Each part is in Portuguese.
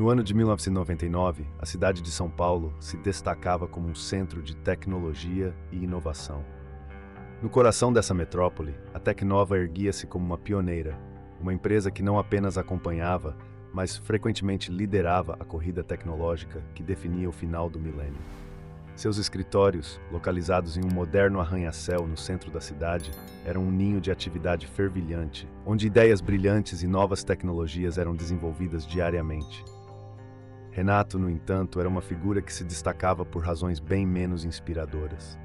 No ano de 1999, a cidade de São Paulo se destacava como um centro de tecnologia e inovação. No coração dessa metrópole, a Tecnova erguia-se como uma pioneira, uma empresa que não apenas acompanhava, mas frequentemente liderava a corrida tecnológica que definia o final do milênio. Seus escritórios, localizados em um moderno arranha-céu no centro da cidade, eram um ninho de atividade fervilhante, onde ideias brilhantes e novas tecnologias eram desenvolvidas diariamente. Renato, no entanto, era uma figura que se destacava por razões bem menos inspiradoras.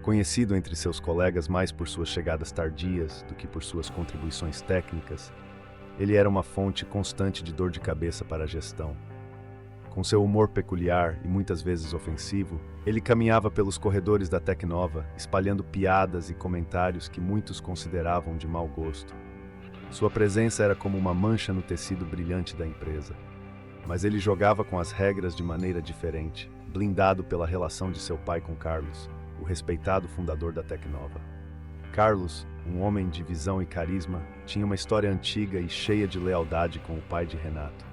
Conhecido entre seus colegas mais por suas chegadas tardias do que por suas contribuições técnicas, ele era uma fonte constante de dor de cabeça para a gestão. Com seu humor peculiar e muitas vezes ofensivo, ele caminhava pelos corredores da Tecnova, espalhando piadas e comentários que muitos consideravam de mau gosto. Sua presença era como uma mancha no tecido brilhante da empresa. Mas ele jogava com as regras de maneira diferente, blindado pela relação de seu pai com Carlos, o respeitado fundador da Tecnova. Carlos, um homem de visão e carisma, tinha uma história antiga e cheia de lealdade com o pai de Renato.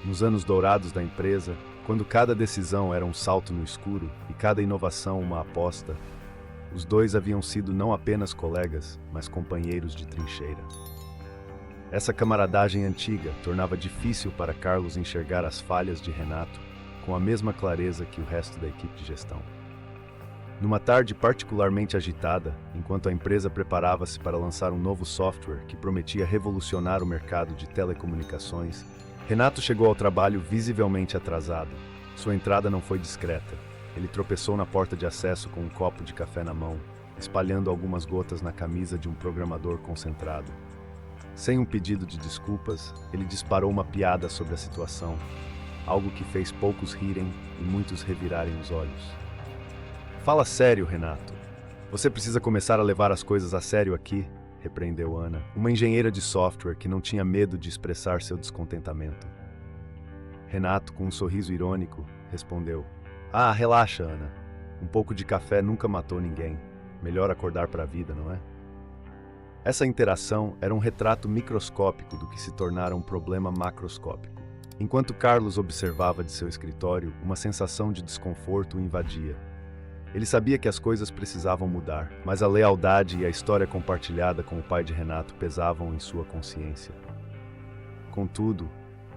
Nos anos dourados da empresa, quando cada decisão era um salto no escuro e cada inovação uma aposta, os dois haviam sido não apenas colegas, mas companheiros de trincheira. Essa camaradagem antiga tornava difícil para Carlos enxergar as falhas de Renato com a mesma clareza que o resto da equipe de gestão. Numa tarde particularmente agitada, enquanto a empresa preparava-se para lançar um novo software que prometia revolucionar o mercado de telecomunicações, Renato chegou ao trabalho visivelmente atrasado. Sua entrada não foi discreta. Ele tropeçou na porta de acesso com um copo de café na mão, espalhando algumas gotas na camisa de um programador concentrado. Sem um pedido de desculpas, ele disparou uma piada sobre a situação, algo que fez poucos rirem e muitos revirarem os olhos. "Fala sério, Renato. Você precisa começar a levar as coisas a sério aqui", repreendeu Ana, uma engenheira de software que não tinha medo de expressar seu descontentamento. Renato, com um sorriso irônico, respondeu: "Ah, relaxa, Ana. Um pouco de café nunca matou ninguém. Melhor acordar para a vida, não é?" Essa interação era um retrato microscópico do que se tornara um problema macroscópico. Enquanto Carlos observava de seu escritório, uma sensação de desconforto o invadia. Ele sabia que as coisas precisavam mudar, mas a lealdade e a história compartilhada com o pai de Renato pesavam em sua consciência. Contudo,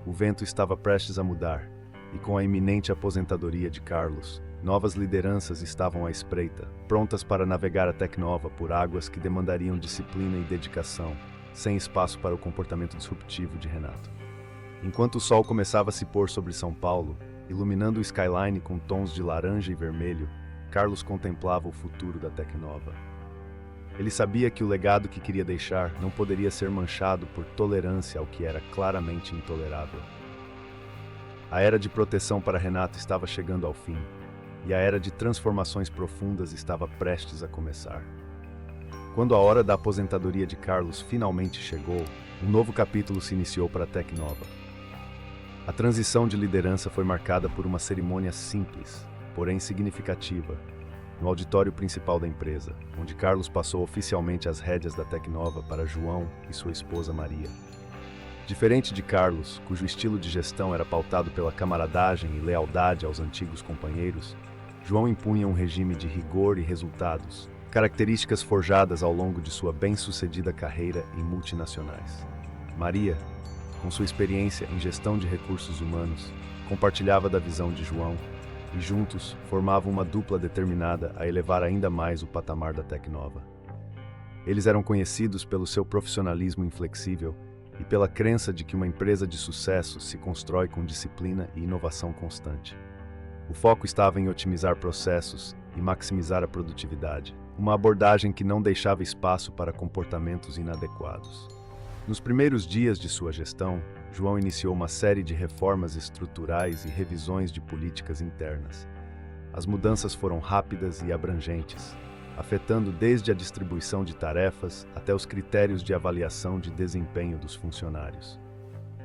o vento estava prestes a mudar, e com a iminente aposentadoria de Carlos, novas lideranças estavam à espreita, prontas para navegar a Tecnova por águas que demandariam disciplina e dedicação, sem espaço para o comportamento disruptivo de Renato. Enquanto o sol começava a se pôr sobre São Paulo, iluminando o skyline com tons de laranja e vermelho, Carlos contemplava o futuro da Tecnova. Ele sabia que o legado que queria deixar não poderia ser manchado por tolerância ao que era claramente intolerável. A era de proteção para Renato estava chegando ao fim, e a era de transformações profundas estava prestes a começar. Quando a hora da aposentadoria de Carlos finalmente chegou, um novo capítulo se iniciou para a Tecnova. A transição de liderança foi marcada por uma cerimônia simples, porém significativa, no auditório principal da empresa, onde Carlos passou oficialmente as rédeas da Tecnova para João e sua esposa Maria. Diferente de Carlos, cujo estilo de gestão era pautado pela camaradagem e lealdade aos antigos companheiros, João impunha um regime de rigor e resultados, características forjadas ao longo de sua bem-sucedida carreira em multinacionais. Maria, com sua experiência em gestão de recursos humanos, compartilhava da visão de João e juntos formavam uma dupla determinada a elevar ainda mais o patamar da Tecnova. Eles eram conhecidos pelo seu profissionalismo inflexível e pela crença de que uma empresa de sucesso se constrói com disciplina e inovação constante. O foco estava em otimizar processos e maximizar a produtividade, uma abordagem que não deixava espaço para comportamentos inadequados. Nos primeiros dias de sua gestão, João iniciou uma série de reformas estruturais e revisões de políticas internas. As mudanças foram rápidas e abrangentes, afetando desde a distribuição de tarefas até os critérios de avaliação de desempenho dos funcionários.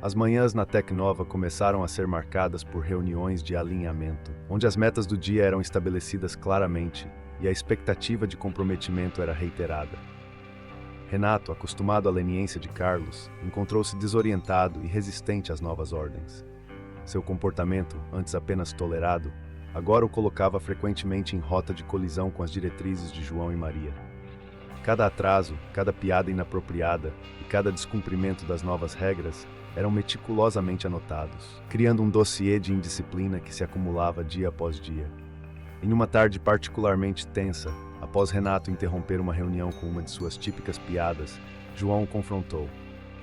As manhãs na Tecnova começaram a ser marcadas por reuniões de alinhamento, onde as metas do dia eram estabelecidas claramente e a expectativa de comprometimento era reiterada. Renato, acostumado à leniência de Carlos, encontrou-se desorientado e resistente às novas ordens. Seu comportamento, antes apenas tolerado, agora o colocava frequentemente em rota de colisão com as diretrizes de João e Maria. Cada atraso, cada piada inapropriada e cada descumprimento das novas regras eram meticulosamente anotados, criando um dossiê de indisciplina que se acumulava dia após dia. Em uma tarde particularmente tensa, após Renato interromper uma reunião com uma de suas típicas piadas, João o confrontou.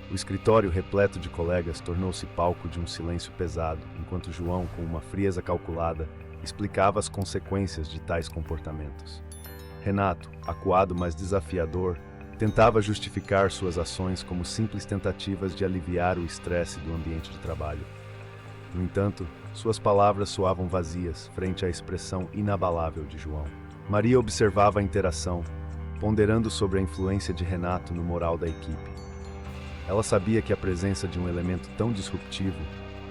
O escritório, repleto de colegas, tornou-se palco de um silêncio pesado, enquanto João, com uma frieza calculada, explicava as consequências de tais comportamentos. Renato, acuado mas desafiador, tentava justificar suas ações como simples tentativas de aliviar o estresse do ambiente de trabalho. No entanto, suas palavras soavam vazias frente à expressão inabalável de João. Maria observava a interação, ponderando sobre a influência de Renato no moral da equipe. Ela sabia que a presença de um elemento tão disruptivo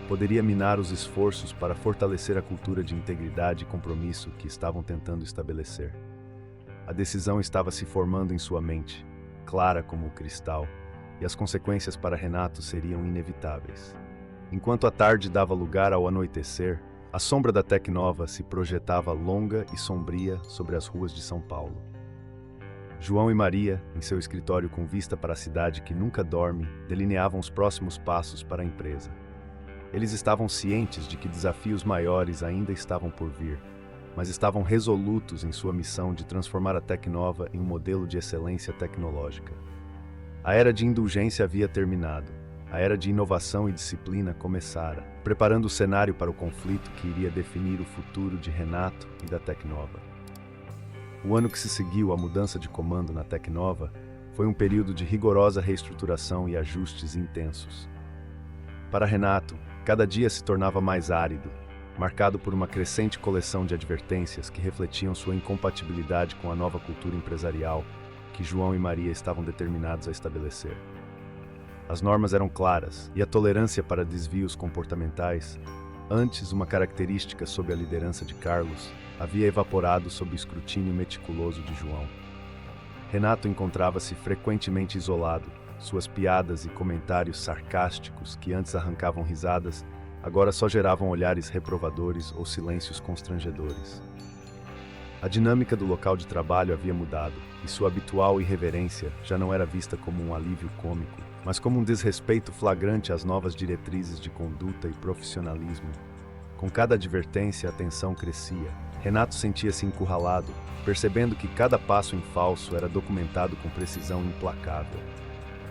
poderia minar os esforços para fortalecer a cultura de integridade e compromisso que estavam tentando estabelecer. A decisão estava se formando em sua mente, clara como o cristal, e as consequências para Renato seriam inevitáveis. Enquanto a tarde dava lugar ao anoitecer, a sombra da Tecnova se projetava longa e sombria sobre as ruas de São Paulo. João e Maria, em seu escritório com vista para a cidade que nunca dorme, delineavam os próximos passos para a empresa. Eles estavam cientes de que desafios maiores ainda estavam por vir, mas estavam resolutos em sua missão de transformar a Tecnova em um modelo de excelência tecnológica. A era de indulgência havia terminado. A era de inovação e disciplina começara, preparando o cenário para o conflito que iria definir o futuro de Renato e da Tecnova. O ano que se seguiu à mudança de comando na Tecnova foi um período de rigorosa reestruturação e ajustes intensos. Para Renato, cada dia se tornava mais árido, marcado por uma crescente coleção de advertências que refletiam sua incompatibilidade com a nova cultura empresarial que João e Maria estavam determinados a estabelecer. As normas eram claras e a tolerância para desvios comportamentais, antes uma característica sob a liderança de Carlos, havia evaporado sob o escrutínio meticuloso de João. Renato encontrava-se frequentemente isolado. Suas piadas e comentários sarcásticos, que antes arrancavam risadas, agora só geravam olhares reprovadores ou silêncios constrangedores. A dinâmica do local de trabalho havia mudado, e sua habitual irreverência já não era vista como um alívio cômico, mas como um desrespeito flagrante às novas diretrizes de conduta e profissionalismo. Com cada advertência, a tensão crescia. Renato sentia-se encurralado, percebendo que cada passo em falso era documentado com precisão implacável.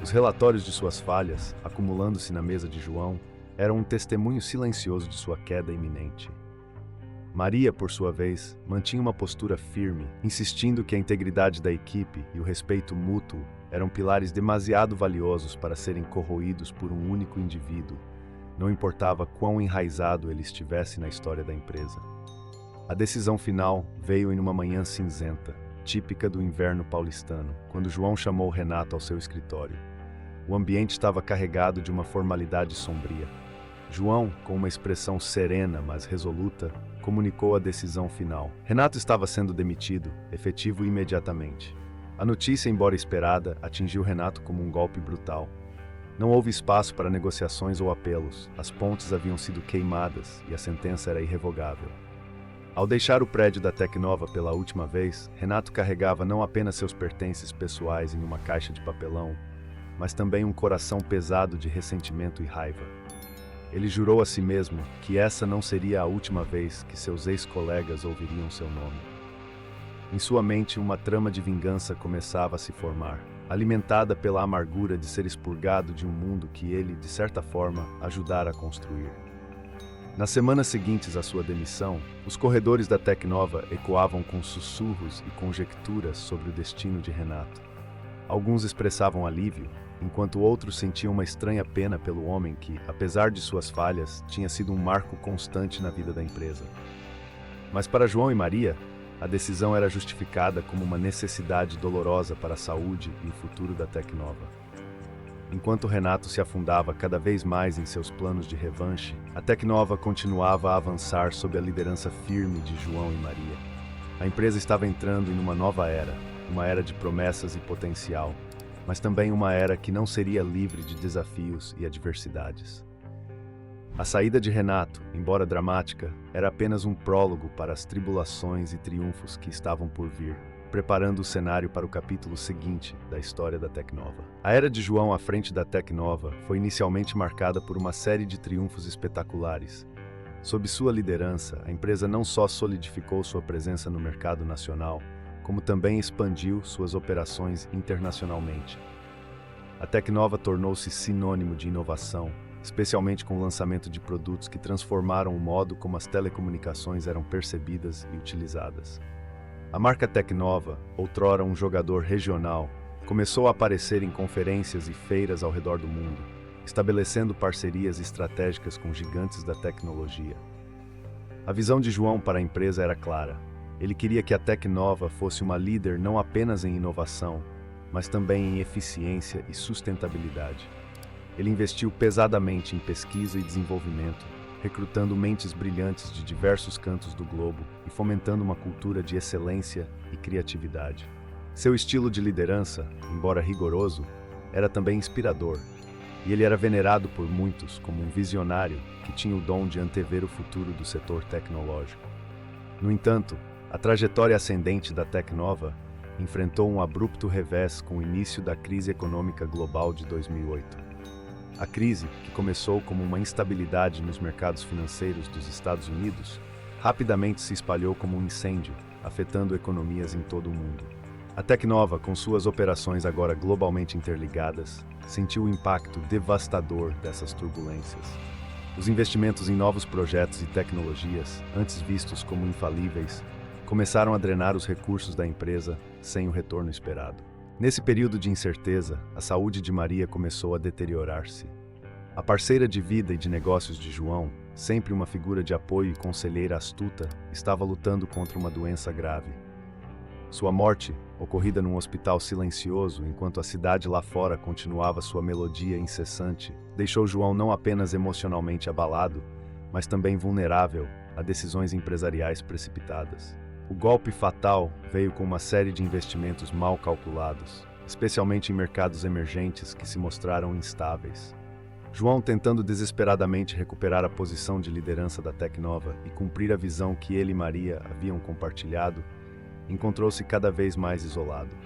Os relatórios de suas falhas, acumulando-se na mesa de João, eram um testemunho silencioso de sua queda iminente. Maria, por sua vez, mantinha uma postura firme, insistindo que a integridade da equipe e o respeito mútuo eram pilares demasiado valiosos para serem corroídos por um único indivíduo, não importava quão enraizado ele estivesse na história da empresa. A decisão final veio em uma manhã cinzenta, típica do inverno paulistano, quando João chamou Renato ao seu escritório. O ambiente estava carregado de uma formalidade sombria. João, com uma expressão serena, mas resoluta, comunicou a decisão final. Renato estava sendo demitido, efetivo imediatamente. A notícia, embora esperada, atingiu Renato como um golpe brutal. Não houve espaço para negociações ou apelos, as pontes haviam sido queimadas e a sentença era irrevogável. Ao deixar o prédio da Tecnova pela última vez, Renato carregava não apenas seus pertences pessoais em uma caixa de papelão, mas também um coração pesado de ressentimento e raiva. Ele jurou a si mesmo que essa não seria a última vez que seus ex-colegas ouviriam seu nome. Em sua mente, uma trama de vingança começava a se formar, alimentada pela amargura de ser expurgado de um mundo que ele, de certa forma, ajudara a construir. Nas semanas seguintes à sua demissão, os corredores da Tecnova ecoavam com sussurros e conjecturas sobre o destino de Renato. Alguns expressavam alívio, enquanto outros sentiam uma estranha pena pelo homem que, apesar de suas falhas, tinha sido um marco constante na vida da empresa. Mas para João e Maria, a decisão era justificada como uma necessidade dolorosa para a saúde e o futuro da Tecnova. Enquanto Renato se afundava cada vez mais em seus planos de revanche, a Tecnova continuava a avançar sob a liderança firme de João e Maria. A empresa estava entrando em uma nova era, uma era de promessas e potencial, mas também uma era que não seria livre de desafios e adversidades. A saída de Renato, embora dramática, era apenas um prólogo para as tribulações e triunfos que estavam por vir, preparando o cenário para o capítulo seguinte da história da Tecnova. A era de João à frente da Tecnova foi inicialmente marcada por uma série de triunfos espetaculares. Sob sua liderança, a empresa não só solidificou sua presença no mercado nacional, como também expandiu suas operações internacionalmente. A Tecnova tornou-se sinônimo de inovação, especialmente com o lançamento de produtos que transformaram o modo como as telecomunicações eram percebidas e utilizadas. A marca Tecnova, outrora um jogador regional, começou a aparecer em conferências e feiras ao redor do mundo, estabelecendo parcerias estratégicas com gigantes da tecnologia. A visão de João para a empresa era clara. Ele queria que a Tecnova fosse uma líder não apenas em inovação, mas também em eficiência e sustentabilidade. Ele investiu pesadamente em pesquisa e desenvolvimento, recrutando mentes brilhantes de diversos cantos do globo e fomentando uma cultura de excelência e criatividade. Seu estilo de liderança, embora rigoroso, era também inspirador, e ele era venerado por muitos como um visionário que tinha o dom de antever o futuro do setor tecnológico. No entanto, a trajetória ascendente da Tecnova enfrentou um abrupto revés com o início da crise econômica global de 2008. A crise, que começou como uma instabilidade nos mercados financeiros dos Estados Unidos, rapidamente se espalhou como um incêndio, afetando economias em todo o mundo. A Tecnova, com suas operações agora globalmente interligadas, sentiu o impacto devastador dessas turbulências. Os investimentos em novos projetos e tecnologias, antes vistos como infalíveis, começaram a drenar os recursos da empresa sem o retorno esperado. Nesse período de incerteza, a saúde de Maria começou a deteriorar-se. A parceira de vida e de negócios de João, sempre uma figura de apoio e conselheira astuta, estava lutando contra uma doença grave. Sua morte, ocorrida num hospital silencioso enquanto a cidade lá fora continuava sua melodia incessante, deixou João não apenas emocionalmente abalado, mas também vulnerável a decisões empresariais precipitadas. O golpe fatal veio com uma série de investimentos mal calculados, especialmente em mercados emergentes que se mostraram instáveis. João, tentando desesperadamente recuperar a posição de liderança da Tecnova e cumprir a visão que ele e Maria haviam compartilhado, encontrou-se cada vez mais isolado.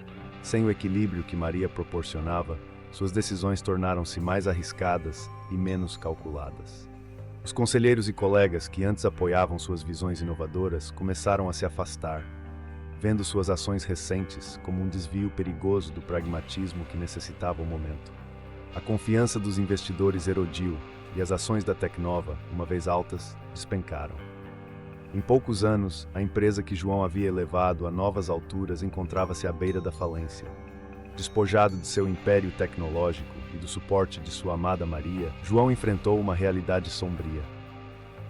Sem o equilíbrio que Maria proporcionava, suas decisões tornaram-se mais arriscadas e menos calculadas. Os conselheiros e colegas que antes apoiavam suas visões inovadoras começaram a se afastar, vendo suas ações recentes como um desvio perigoso do pragmatismo que necessitava o momento. A confiança dos investidores erodiu e as ações da Tecnova, uma vez altas, despencaram. Em poucos anos, a empresa que João havia elevado a novas alturas encontrava-se à beira da falência. Despojado de seu império tecnológico e do suporte de sua amada Maria, João enfrentou uma realidade sombria.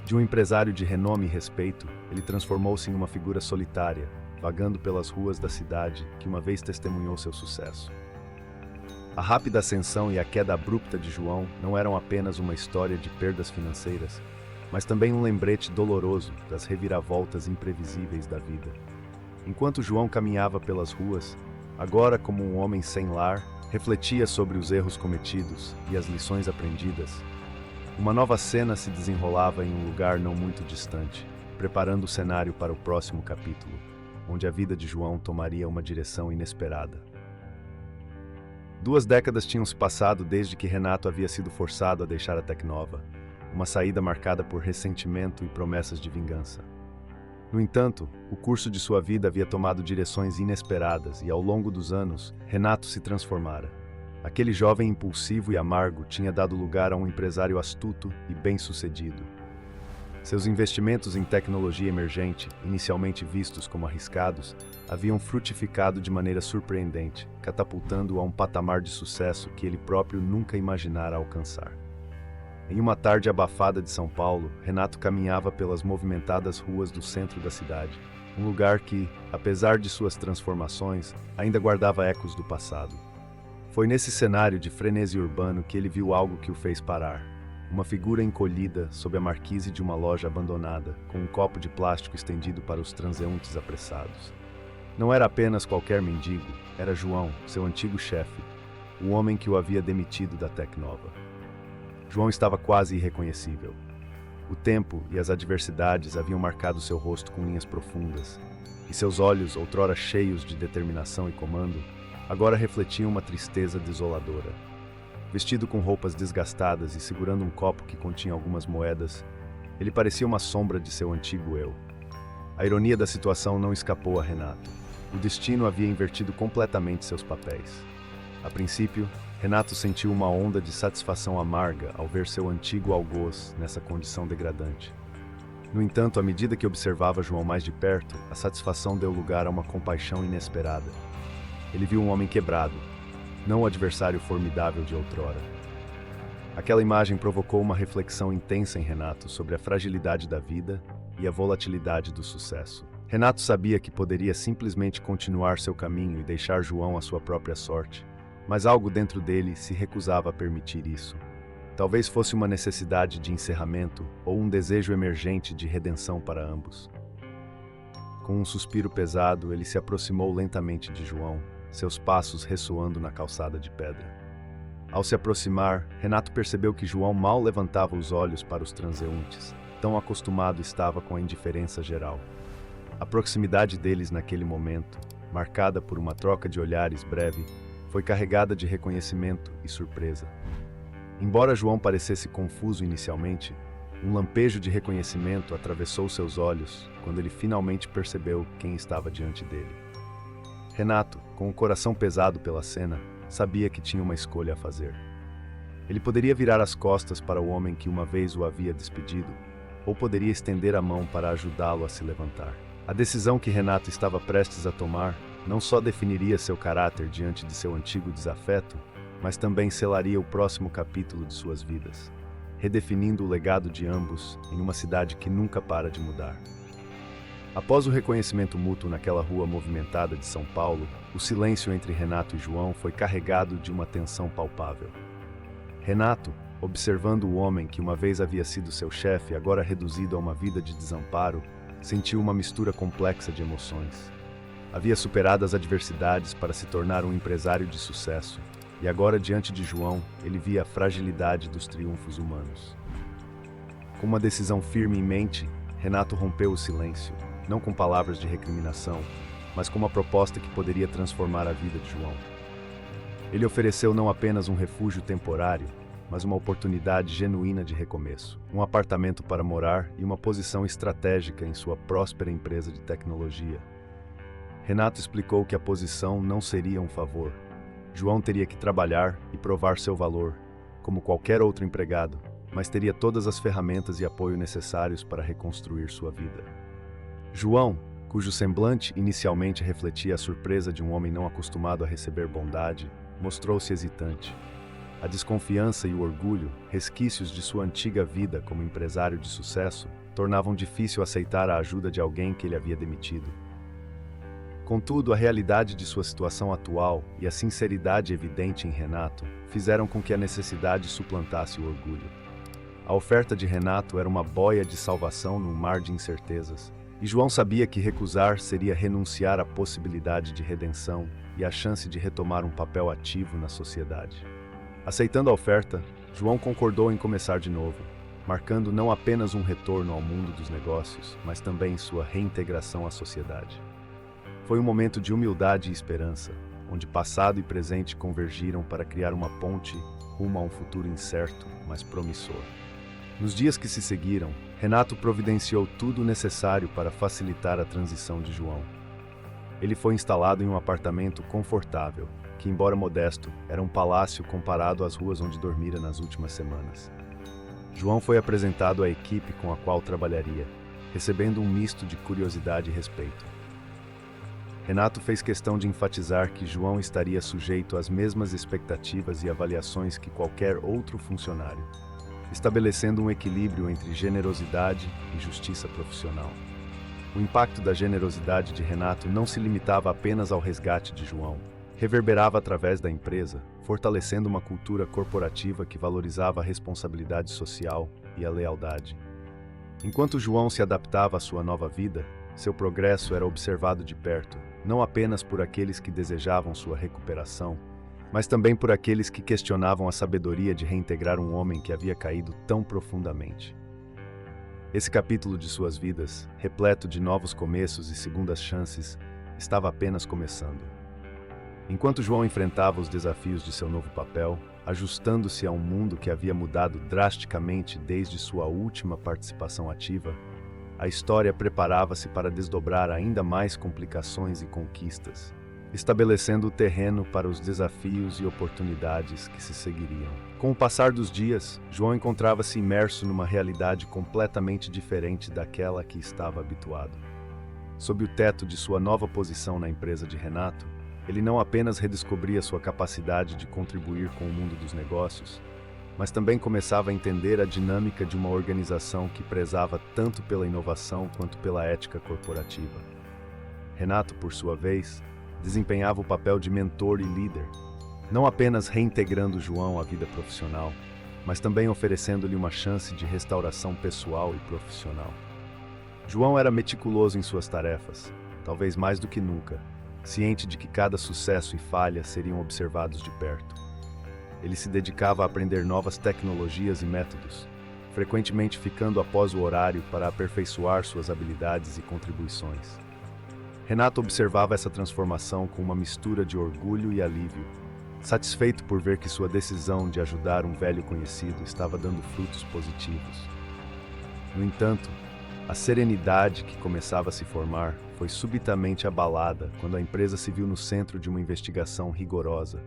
De um empresário de renome e respeito, ele transformou-se em uma figura solitária, vagando pelas ruas da cidade que uma vez testemunhou seu sucesso. A rápida ascensão e a queda abrupta de João não eram apenas uma história de perdas financeiras, mas também um lembrete doloroso das reviravoltas imprevisíveis da vida. Enquanto João caminhava pelas ruas, agora como um homem sem lar, refletia sobre os erros cometidos e as lições aprendidas, uma nova cena se desenrolava em um lugar não muito distante, preparando o cenário para o próximo capítulo, onde a vida de João tomaria uma direção inesperada. 2 décadas tinham se passado desde que Renato havia sido forçado a deixar a Tecnova, uma saída marcada por ressentimento e promessas de vingança. No entanto, o curso de sua vida havia tomado direções inesperadas e, ao longo dos anos, Renato se transformara. Aquele jovem impulsivo e amargo tinha dado lugar a um empresário astuto e bem-sucedido. Seus investimentos em tecnologia emergente, inicialmente vistos como arriscados, haviam frutificado de maneira surpreendente, catapultando-o a um patamar de sucesso que ele próprio nunca imaginara alcançar. Em uma tarde abafada de São Paulo, Renato caminhava pelas movimentadas ruas do centro da cidade, um lugar que, apesar de suas transformações, ainda guardava ecos do passado. Foi nesse cenário de frenesi urbano que ele viu algo que o fez parar. Uma figura encolhida sob a marquise de uma loja abandonada, com um copo de plástico estendido para os transeuntes apressados. Não era apenas qualquer mendigo, era João, seu antigo chefe, o homem que o havia demitido da Tecnova. João estava quase irreconhecível. O tempo e as adversidades haviam marcado seu rosto com linhas profundas, e seus olhos, outrora cheios de determinação e comando, agora refletiam uma tristeza desoladora. Vestido com roupas desgastadas e segurando um copo que continha algumas moedas, ele parecia uma sombra de seu antigo eu. A ironia da situação não escapou a Renato. O destino havia invertido completamente seus papéis. A princípio, Renato sentiu uma onda de satisfação amarga ao ver seu antigo algoz nessa condição degradante. No entanto, à medida que observava João mais de perto, a satisfação deu lugar a uma compaixão inesperada. Ele viu um homem quebrado, não o adversário formidável de outrora. Aquela imagem provocou uma reflexão intensa em Renato sobre a fragilidade da vida e a volatilidade do sucesso. Renato sabia que poderia simplesmente continuar seu caminho e deixar João à sua própria sorte, mas algo dentro dele se recusava a permitir isso. Talvez fosse uma necessidade de encerramento ou um desejo emergente de redenção para ambos. Com um suspiro pesado, ele se aproximou lentamente de João, seus passos ressoando na calçada de pedra. Ao se aproximar, Renato percebeu que João mal levantava os olhos para os transeuntes, tão acostumado estava com a indiferença geral. A proximidade deles naquele momento, marcada por uma troca de olhares breve, foi carregada de reconhecimento e surpresa. Embora João parecesse confuso inicialmente, um lampejo de reconhecimento atravessou seus olhos quando ele finalmente percebeu quem estava diante dele. Renato, com o coração pesado pela cena, sabia que tinha uma escolha a fazer. Ele poderia virar as costas para o homem que uma vez o havia despedido, ou poderia estender a mão para ajudá-lo a se levantar. A decisão que Renato estava prestes a tomar não só definiria seu caráter diante de seu antigo desafeto, mas também selaria o próximo capítulo de suas vidas, redefinindo o legado de ambos em uma cidade que nunca para de mudar. Após o reconhecimento mútuo naquela rua movimentada de São Paulo, o silêncio entre Renato e João foi carregado de uma tensão palpável. Renato, observando o homem que uma vez havia sido seu chefe, agora reduzido a uma vida de desamparo, sentiu uma mistura complexa de emoções. Havia superado as adversidades para se tornar um empresário de sucesso, e agora, diante de João, ele via a fragilidade dos triunfos humanos. Com uma decisão firme em mente, Renato rompeu o silêncio, não com palavras de recriminação, mas com uma proposta que poderia transformar a vida de João. Ele ofereceu não apenas um refúgio temporário, mas uma oportunidade genuína de recomeço, um apartamento para morar e uma posição estratégica em sua próspera empresa de tecnologia. Renato explicou que a posição não seria um favor. João teria que trabalhar e provar seu valor, como qualquer outro empregado, mas teria todas as ferramentas e apoio necessários para reconstruir sua vida. João, cujo semblante inicialmente refletia a surpresa de um homem não acostumado a receber bondade, mostrou-se hesitante. A desconfiança e o orgulho, resquícios de sua antiga vida como empresário de sucesso, tornavam difícil aceitar a ajuda de alguém que ele havia demitido. Contudo, a realidade de sua situação atual e a sinceridade evidente em Renato fizeram com que a necessidade suplantasse o orgulho. A oferta de Renato era uma boia de salvação num mar de incertezas, e João sabia que recusar seria renunciar à possibilidade de redenção e à chance de retomar um papel ativo na sociedade. Aceitando a oferta, João concordou em começar de novo, marcando não apenas um retorno ao mundo dos negócios, mas também sua reintegração à sociedade. Foi um momento de humildade e esperança, onde passado e presente convergiram para criar uma ponte rumo a um futuro incerto, mas promissor. Nos dias que se seguiram, Renato providenciou tudo o necessário para facilitar a transição de João. Ele foi instalado em um apartamento confortável, que, embora modesto, era um palácio comparado às ruas onde dormira nas últimas semanas. João foi apresentado à equipe com a qual trabalharia, recebendo um misto de curiosidade e respeito. Renato fez questão de enfatizar que João estaria sujeito às mesmas expectativas e avaliações que qualquer outro funcionário, estabelecendo um equilíbrio entre generosidade e justiça profissional. O impacto da generosidade de Renato não se limitava apenas ao resgate de João. Reverberava através da empresa, fortalecendo uma cultura corporativa que valorizava a responsabilidade social e a lealdade. Enquanto João se adaptava à sua nova vida, seu progresso era observado de perto, não apenas por aqueles que desejavam sua recuperação, mas também por aqueles que questionavam a sabedoria de reintegrar um homem que havia caído tão profundamente. Esse capítulo de suas vidas, repleto de novos começos e segundas chances, estava apenas começando. Enquanto João enfrentava os desafios de seu novo papel, ajustando-se a um mundo que havia mudado drasticamente desde sua última participação ativa, a história preparava-se para desdobrar ainda mais complicações e conquistas, estabelecendo o terreno para os desafios e oportunidades que se seguiriam. Com o passar dos dias, João encontrava-se imerso numa realidade completamente diferente daquela a que estava habituado. Sob o teto de sua nova posição na empresa de Renato, ele não apenas redescobria sua capacidade de contribuir com o mundo dos negócios, mas também começava a entender a dinâmica de uma organização que prezava tanto pela inovação quanto pela ética corporativa. Renato, por sua vez, desempenhava o papel de mentor e líder, não apenas reintegrando João à vida profissional, mas também oferecendo-lhe uma chance de restauração pessoal e profissional. João era meticuloso em suas tarefas, talvez mais do que nunca, ciente de que cada sucesso e falha seriam observados de perto. Ele se dedicava a aprender novas tecnologias e métodos, frequentemente ficando após o horário para aperfeiçoar suas habilidades e contribuições. Renato observava essa transformação com uma mistura de orgulho e alívio, satisfeito por ver que sua decisão de ajudar um velho conhecido estava dando frutos positivos. No entanto, a serenidade que começava a se formar foi subitamente abalada quando a empresa se viu no centro de uma investigação rigorosa.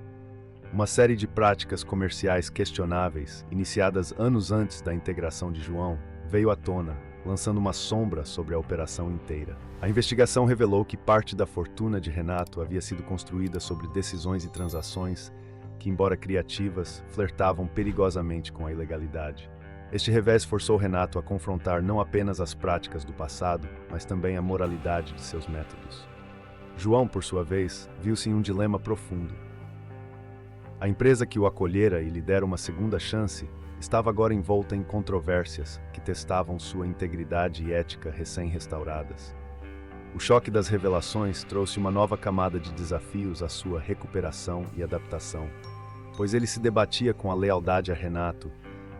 Uma série de práticas comerciais questionáveis, iniciadas anos antes da integração de João, veio à tona, lançando uma sombra sobre a operação inteira. A investigação revelou que parte da fortuna de Renato havia sido construída sobre decisões e transações que, embora criativas, flertavam perigosamente com a ilegalidade. Este revés forçou Renato a confrontar não apenas as práticas do passado, mas também a moralidade de seus métodos. João, por sua vez, viu-se em um dilema profundo. A empresa que o acolhera e lhe dera uma segunda chance estava agora envolta em controvérsias que testavam sua integridade e ética recém-restauradas. O choque das revelações trouxe uma nova camada de desafios à sua recuperação e adaptação, pois ele se debatia com a lealdade a Renato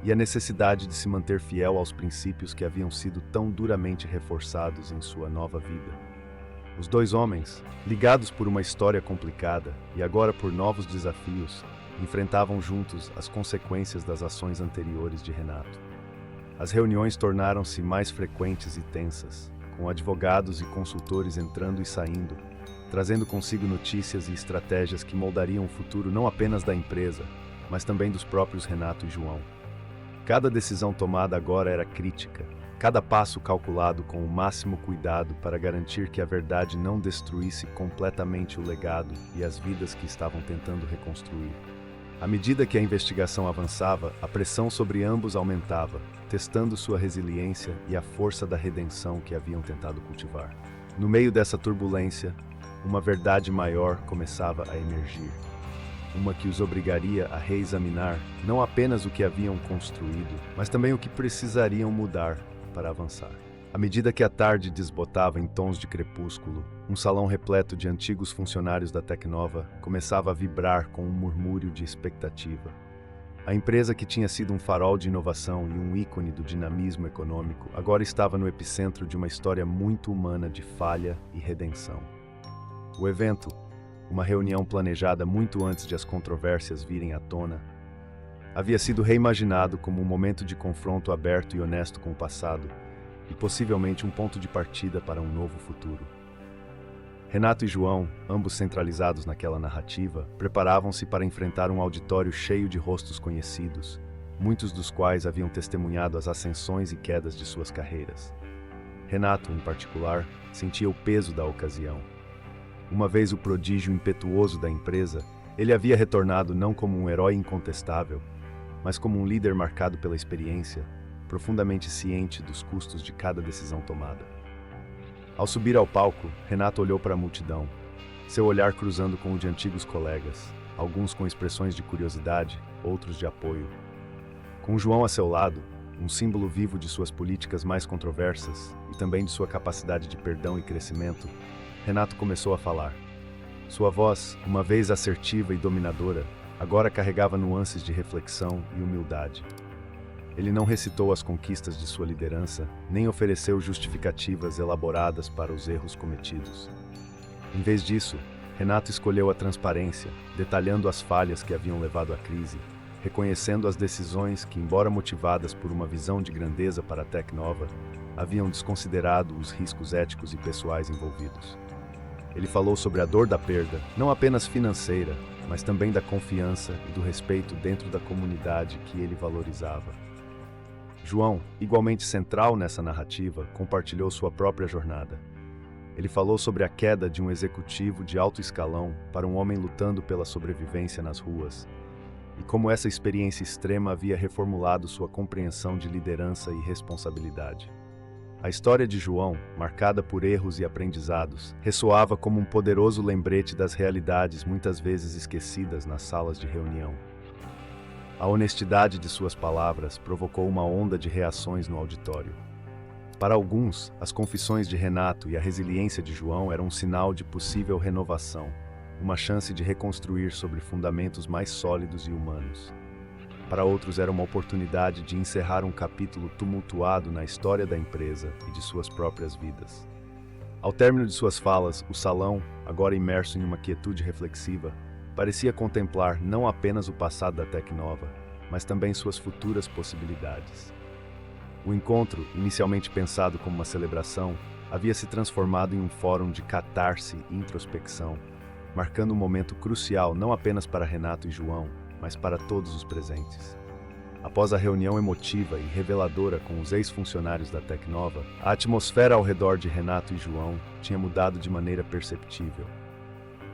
e a necessidade de se manter fiel aos princípios que haviam sido tão duramente reforçados em sua nova vida. Os dois homens, ligados por uma história complicada e agora por novos desafios, enfrentavam juntos as consequências das ações anteriores de Renato. As reuniões tornaram-se mais frequentes e tensas, com advogados e consultores entrando e saindo, trazendo consigo notícias e estratégias que moldariam o futuro não apenas da empresa, mas também dos próprios Renato e João. Cada decisão tomada agora era crítica, cada passo calculado com o máximo cuidado para garantir que a verdade não destruísse completamente o legado e as vidas que estavam tentando reconstruir. À medida que a investigação avançava, a pressão sobre ambos aumentava, testando sua resiliência e a força da redenção que haviam tentado cultivar. No meio dessa turbulência, uma verdade maior começava a emergir. Uma que os obrigaria a reexaminar não apenas o que haviam construído, mas também o que precisariam mudar para avançar. À medida que a tarde desbotava em tons de crepúsculo, um salão repleto de antigos funcionários da Tecnova começava a vibrar com um murmúrio de expectativa. A empresa que tinha sido um farol de inovação e um ícone do dinamismo econômico agora estava no epicentro de uma história muito humana de falha e redenção. O evento, uma reunião planejada muito antes de as controvérsias virem à tona, havia sido reimaginado como um momento de confronto aberto e honesto com o passado e possivelmente um ponto de partida para um novo futuro. Renato e João, ambos centralizados naquela narrativa, preparavam-se para enfrentar um auditório cheio de rostos conhecidos, muitos dos quais haviam testemunhado as ascensões e quedas de suas carreiras. Renato, em particular, sentia o peso da ocasião. Uma vez o prodígio impetuoso da empresa, ele havia retornado não como um herói incontestável, mas como um líder marcado pela experiência, profundamente ciente dos custos de cada decisão tomada. Ao subir ao palco, Renato olhou para a multidão, seu olhar cruzando com o de antigos colegas, alguns com expressões de curiosidade, outros de apoio. Com João a seu lado, um símbolo vivo de suas políticas mais controversas e também de sua capacidade de perdão e crescimento, Renato começou a falar. Sua voz, uma vez assertiva e dominadora, agora carregava nuances de reflexão e humildade. Ele não recitou as conquistas de sua liderança, nem ofereceu justificativas elaboradas para os erros cometidos. Em vez disso, Renato escolheu a transparência, detalhando as falhas que haviam levado à crise, reconhecendo as decisões que, embora motivadas por uma visão de grandeza para a Tecnova, haviam desconsiderado os riscos éticos e pessoais envolvidos. Ele falou sobre a dor da perda, não apenas financeira, mas também da confiança e do respeito dentro da comunidade que ele valorizava. João, igualmente central nessa narrativa, compartilhou sua própria jornada. Ele falou sobre a queda de um executivo de alto escalão para um homem lutando pela sobrevivência nas ruas, e como essa experiência extrema havia reformulado sua compreensão de liderança e responsabilidade. A história de João, marcada por erros e aprendizados, ressoava como um poderoso lembrete das realidades muitas vezes esquecidas nas salas de reunião. A honestidade de suas palavras provocou uma onda de reações no auditório. Para alguns, as confissões de Renato e a resiliência de João eram um sinal de possível renovação, uma chance de reconstruir sobre fundamentos mais sólidos e humanos. Para outros, era uma oportunidade de encerrar um capítulo tumultuado na história da empresa e de suas próprias vidas. Ao término de suas falas, o salão, agora imerso em uma quietude reflexiva, parecia contemplar não apenas o passado da Tecnova, mas também suas futuras possibilidades. O encontro, inicialmente pensado como uma celebração, havia se transformado em um fórum de catarse e introspecção, marcando um momento crucial não apenas para Renato e João, mas para todos os presentes. Após a reunião emotiva e reveladora com os ex-funcionários da Tecnova, a atmosfera ao redor de Renato e João tinha mudado de maneira perceptível.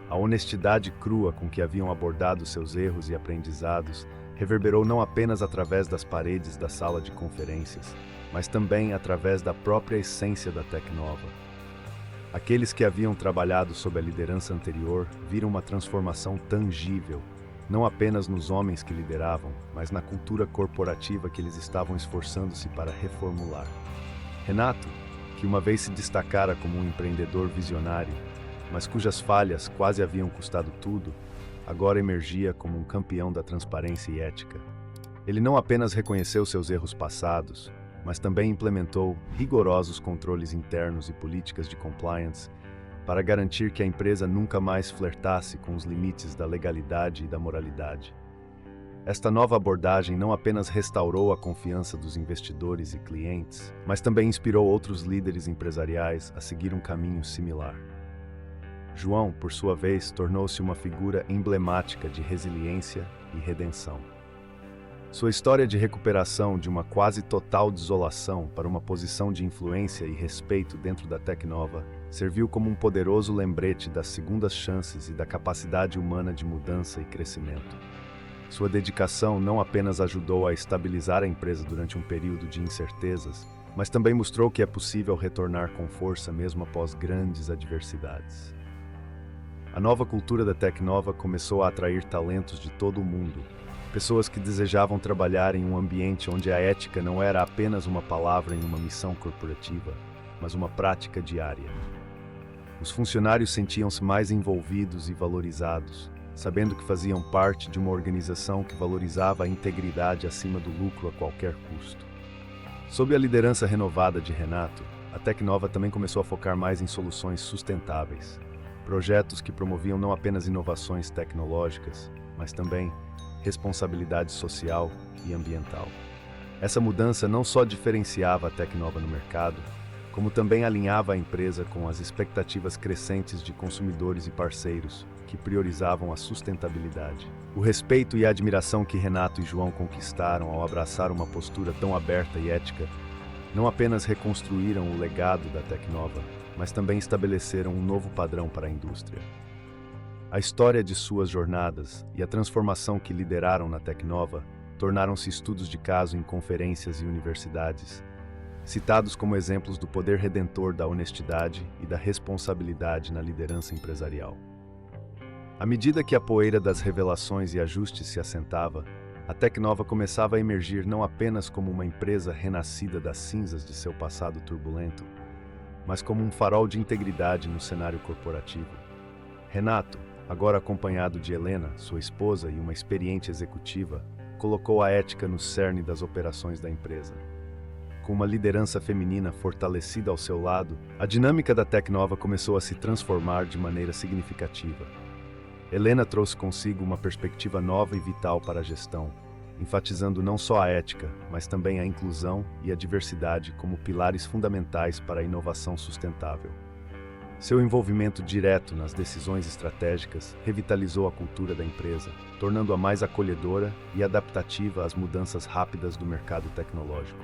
A honestidade crua com que haviam abordado seus erros e aprendizados reverberou não apenas através das paredes da sala de conferências, mas também através da própria essência da Tecnova. Aqueles que haviam trabalhado sob a liderança anterior viram uma transformação tangível, não apenas nos homens que lideravam, mas na cultura corporativa que eles estavam esforçando-se para reformular. Renato, que uma vez se destacara como um empreendedor visionário, mas cujas falhas quase haviam custado tudo, agora emergia como um campeão da transparência e ética. Ele não apenas reconheceu seus erros passados, mas também implementou rigorosos controles internos e políticas de compliance para garantir que a empresa nunca mais flertasse com os limites da legalidade e da moralidade. Esta nova abordagem não apenas restaurou a confiança dos investidores e clientes, mas também inspirou outros líderes empresariais a seguir um caminho similar. João, por sua vez, tornou-se uma figura emblemática de resiliência e redenção. Sua história de recuperação de uma quase total desolação para uma posição de influência e respeito dentro da Tecnova serviu como um poderoso lembrete das segundas chances e da capacidade humana de mudança e crescimento. Sua dedicação não apenas ajudou a estabilizar a empresa durante um período de incertezas, mas também mostrou que é possível retornar com força mesmo após grandes adversidades. A nova cultura da Tecnova começou a atrair talentos de todo o mundo, pessoas que desejavam trabalhar em um ambiente onde a ética não era apenas uma palavra em uma missão corporativa, mas uma prática diária. Os funcionários sentiam-se mais envolvidos e valorizados, sabendo que faziam parte de uma organização que valorizava a integridade acima do lucro a qualquer custo. Sob a liderança renovada de Renato, a Tecnova também começou a focar mais em soluções sustentáveis, projetos que promoviam não apenas inovações tecnológicas, mas também responsabilidade social e ambiental. Essa mudança não só diferenciava a Tecnova no mercado, como também alinhava a empresa com as expectativas crescentes de consumidores e parceiros, que priorizavam a sustentabilidade. O respeito e a admiração que Renato e João conquistaram ao abraçar uma postura tão aberta e ética, não apenas reconstruíram o legado da Tecnova, mas também estabeleceram um novo padrão para a indústria. A história de suas jornadas e a transformação que lideraram na Tecnova tornaram-se estudos de caso em conferências e universidades, citados como exemplos do poder redentor da honestidade e da responsabilidade na liderança empresarial. À medida que a poeira das revelações e ajustes se assentava, a Tecnova começava a emergir não apenas como uma empresa renascida das cinzas de seu passado turbulento, mas como um farol de integridade no cenário corporativo. Renato, agora acompanhado de Helena, sua esposa e uma experiente executiva, colocou a ética no cerne das operações da empresa. Com uma liderança feminina fortalecida ao seu lado, a dinâmica da Tecnova começou a se transformar de maneira significativa. Helena trouxe consigo uma perspectiva nova e vital para a gestão, enfatizando não só a ética, mas também a inclusão e a diversidade como pilares fundamentais para a inovação sustentável. Seu envolvimento direto nas decisões estratégicas revitalizou a cultura da empresa, tornando-a mais acolhedora e adaptativa às mudanças rápidas do mercado tecnológico.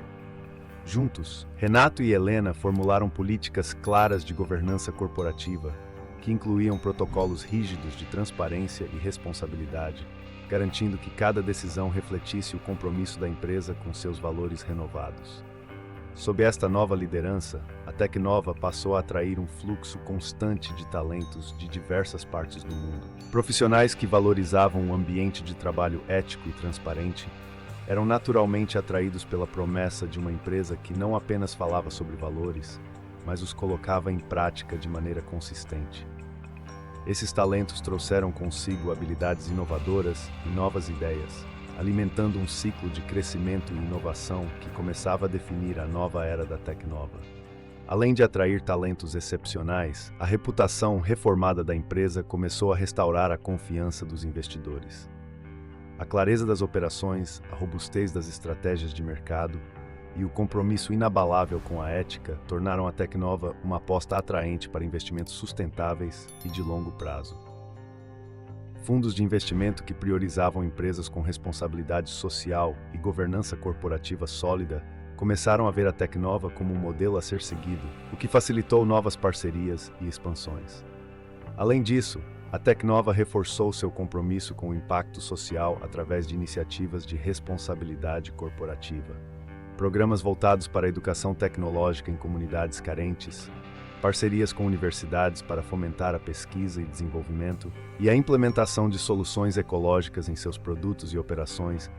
Juntos, Renato e Helena formularam políticas claras de governança corporativa, que incluíam protocolos rígidos de transparência e responsabilidade, garantindo que cada decisão refletisse o compromisso da empresa com seus valores renovados. Sob esta nova liderança, a Tecnova passou a atrair um fluxo constante de talentos de diversas partes do mundo. Profissionais que valorizavam um ambiente de trabalho ético e transparente eram naturalmente atraídos pela promessa de uma empresa que não apenas falava sobre valores, mas os colocava em prática de maneira consistente. Esses talentos trouxeram consigo habilidades inovadoras e novas ideias, alimentando um ciclo de crescimento e inovação que começava a definir a nova era da Tecnova. Além de atrair talentos excepcionais, a reputação reformada da empresa começou a restaurar a confiança dos investidores. A clareza das operações, a robustez das estratégias de mercado e o compromisso inabalável com a ética tornaram a Tecnova uma aposta atraente para investimentos sustentáveis e de longo prazo. Fundos de investimento que priorizavam empresas com responsabilidade social e governança corporativa sólida começaram a ver a Tecnova como um modelo a ser seguido, o que facilitou novas parcerias e expansões. Além disso, a Tecnova reforçou seu compromisso com o impacto social através de iniciativas de responsabilidade corporativa. Programas voltados para a educação tecnológica em comunidades carentes, parcerias com universidades para fomentar a pesquisa e desenvolvimento e a implementação de soluções ecológicas em seus produtos e operações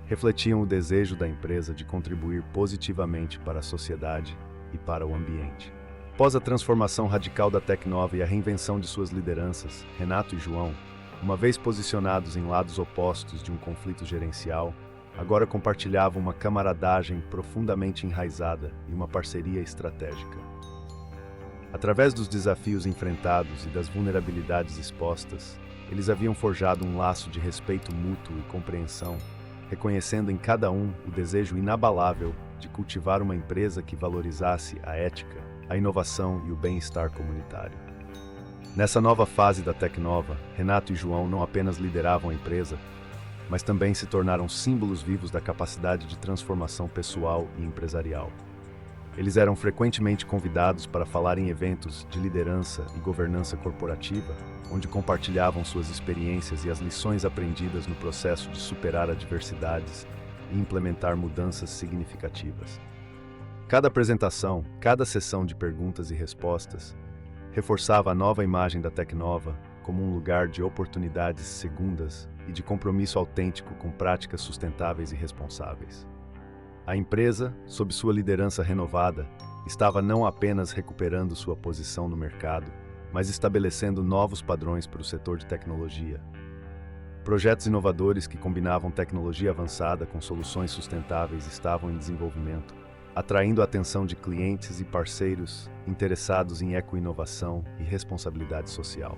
refletiam o desejo da empresa de contribuir positivamente para a sociedade e para o ambiente. Após a transformação radical da Tecnova e a reinvenção de suas lideranças, Renato e João, uma vez posicionados em lados opostos de um conflito gerencial, agora compartilhavam uma camaradagem profundamente enraizada e uma parceria estratégica. Através dos desafios enfrentados e das vulnerabilidades expostas, eles haviam forjado um laço de respeito mútuo e compreensão, reconhecendo em cada um o desejo inabalável de cultivar uma empresa que valorizasse a ética, a inovação e o bem-estar comunitário. Nessa nova fase da Tecnova, Renato e João não apenas lideravam a empresa, mas também se tornaram símbolos vivos da capacidade de transformação pessoal e empresarial. Eles eram frequentemente convidados para falar em eventos de liderança e governança corporativa, onde compartilhavam suas experiências e as lições aprendidas no processo de superar adversidades e implementar mudanças significativas. Cada apresentação, cada sessão de perguntas e respostas, reforçava a nova imagem da Tecnova como um lugar de oportunidades segundas e de compromisso autêntico com práticas sustentáveis e responsáveis. A empresa, sob sua liderança renovada, estava não apenas recuperando sua posição no mercado, mas estabelecendo novos padrões para o setor de tecnologia. Projetos inovadores que combinavam tecnologia avançada com soluções sustentáveis estavam em desenvolvimento, atraindo a atenção de clientes e parceiros interessados em eco-inovação e responsabilidade social.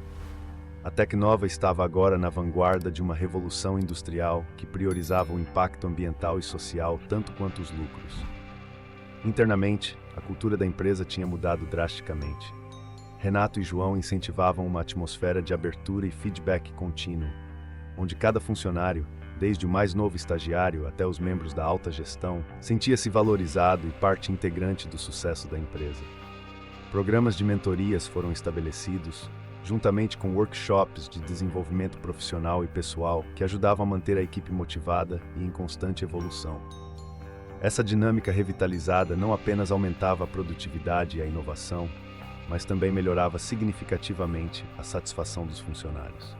A Tecnova estava agora na vanguarda de uma revolução industrial que priorizava o impacto ambiental e social tanto quanto os lucros. Internamente, a cultura da empresa tinha mudado drasticamente. Renato e João incentivavam uma atmosfera de abertura e feedback contínuo, onde cada funcionário, desde o mais novo estagiário até os membros da alta gestão, sentia-se valorizado e parte integrante do sucesso da empresa. Programas de mentorias foram estabelecidos, juntamente com workshops de desenvolvimento profissional e pessoal que ajudavam a manter a equipe motivada e em constante evolução. Essa dinâmica revitalizada não apenas aumentava a produtividade e a inovação, mas também melhorava significativamente a satisfação dos funcionários.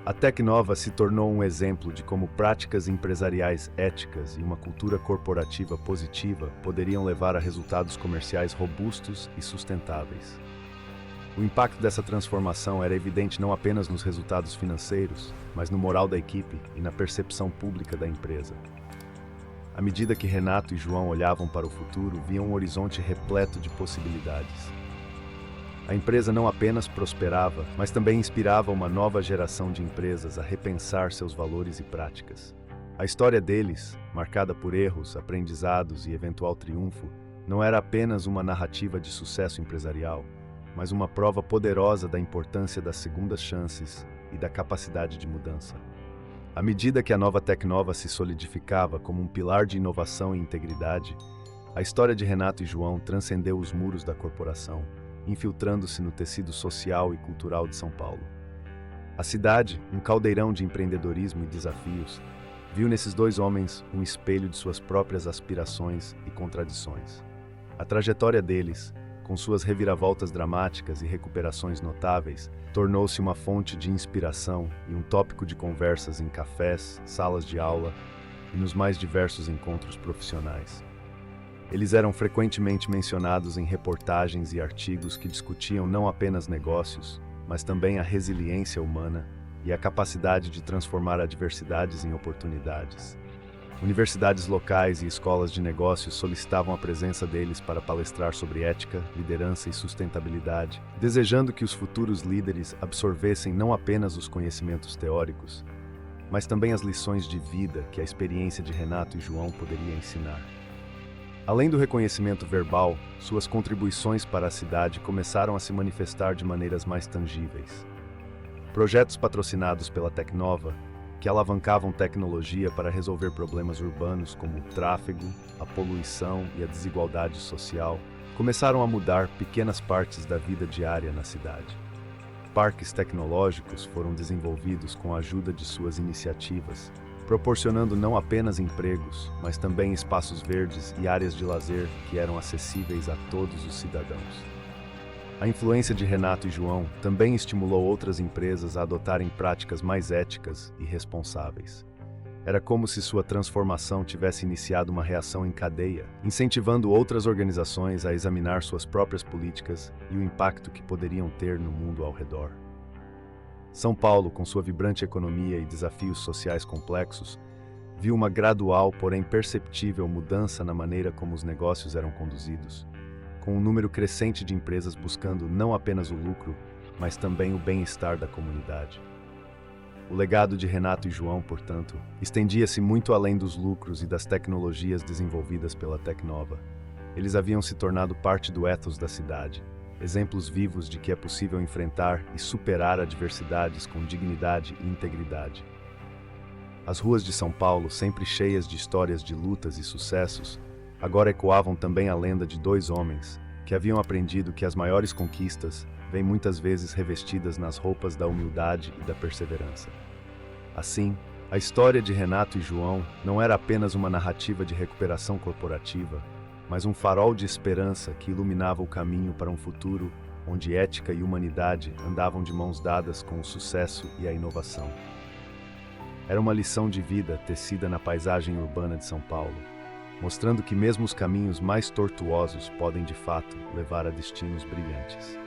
A Tecnova se tornou um exemplo de como práticas empresariais éticas e uma cultura corporativa positiva poderiam levar a resultados comerciais robustos e sustentáveis. O impacto dessa transformação era evidente não apenas nos resultados financeiros, mas no moral da equipe e na percepção pública da empresa. À medida que Renato e João olhavam para o futuro, viam um horizonte repleto de possibilidades. A empresa não apenas prosperava, mas também inspirava uma nova geração de empresas a repensar seus valores e práticas. A história deles, marcada por erros, aprendizados e eventual triunfo, não era apenas uma narrativa de sucesso empresarial, mas uma prova poderosa da importância das segundas chances e da capacidade de mudança. À medida que a nova Tecnova se solidificava como um pilar de inovação e integridade, a história de Renato e João transcendeu os muros da corporação, infiltrando-se no tecido social e cultural de São Paulo. A cidade, um caldeirão de empreendedorismo e desafios, viu nesses dois homens um espelho de suas próprias aspirações e contradições. A trajetória deles, com suas reviravoltas dramáticas e recuperações notáveis, tornou-se uma fonte de inspiração e um tópico de conversas em cafés, salas de aula e nos mais diversos encontros profissionais. Eles eram frequentemente mencionados em reportagens e artigos que discutiam não apenas negócios, mas também a resiliência humana e a capacidade de transformar adversidades em oportunidades. Universidades locais e escolas de negócios solicitavam a presença deles para palestrar sobre ética, liderança e sustentabilidade, desejando que os futuros líderes absorvessem não apenas os conhecimentos teóricos, mas também as lições de vida que a experiência de Renato e João poderia ensinar. Além do reconhecimento verbal, suas contribuições para a cidade começaram a se manifestar de maneiras mais tangíveis. Projetos patrocinados pela Tecnova, que alavancavam tecnologia para resolver problemas urbanos como o tráfego, a poluição e a desigualdade social, começaram a mudar pequenas partes da vida diária na cidade. Parques tecnológicos foram desenvolvidos com a ajuda de suas iniciativas, proporcionando não apenas empregos, mas também espaços verdes e áreas de lazer que eram acessíveis a todos os cidadãos. A influência de Renato e João também estimulou outras empresas a adotarem práticas mais éticas e responsáveis. Era como se sua transformação tivesse iniciado uma reação em cadeia, incentivando outras organizações a examinar suas próprias políticas e o impacto que poderiam ter no mundo ao redor. São Paulo, com sua vibrante economia e desafios sociais complexos, viu uma gradual, porém perceptível mudança na maneira como os negócios eram conduzidos, com um número crescente de empresas buscando não apenas o lucro, mas também o bem-estar da comunidade. O legado de Renato e João, portanto, estendia-se muito além dos lucros e das tecnologias desenvolvidas pela Tecnova. Eles haviam se tornado parte do ethos da cidade, exemplos vivos de que é possível enfrentar e superar adversidades com dignidade e integridade. As ruas de São Paulo, sempre cheias de histórias de lutas e sucessos, agora ecoavam também a lenda de dois homens que haviam aprendido que as maiores conquistas vêm muitas vezes revestidas nas roupas da humildade e da perseverança. Assim, a história de Renato e João não era apenas uma narrativa de recuperação corporativa, mas um farol de esperança que iluminava o caminho para um futuro onde ética e humanidade andavam de mãos dadas com o sucesso e a inovação. Era uma lição de vida tecida na paisagem urbana de São Paulo, mostrando que mesmo os caminhos mais tortuosos podem de fato levar a destinos brilhantes.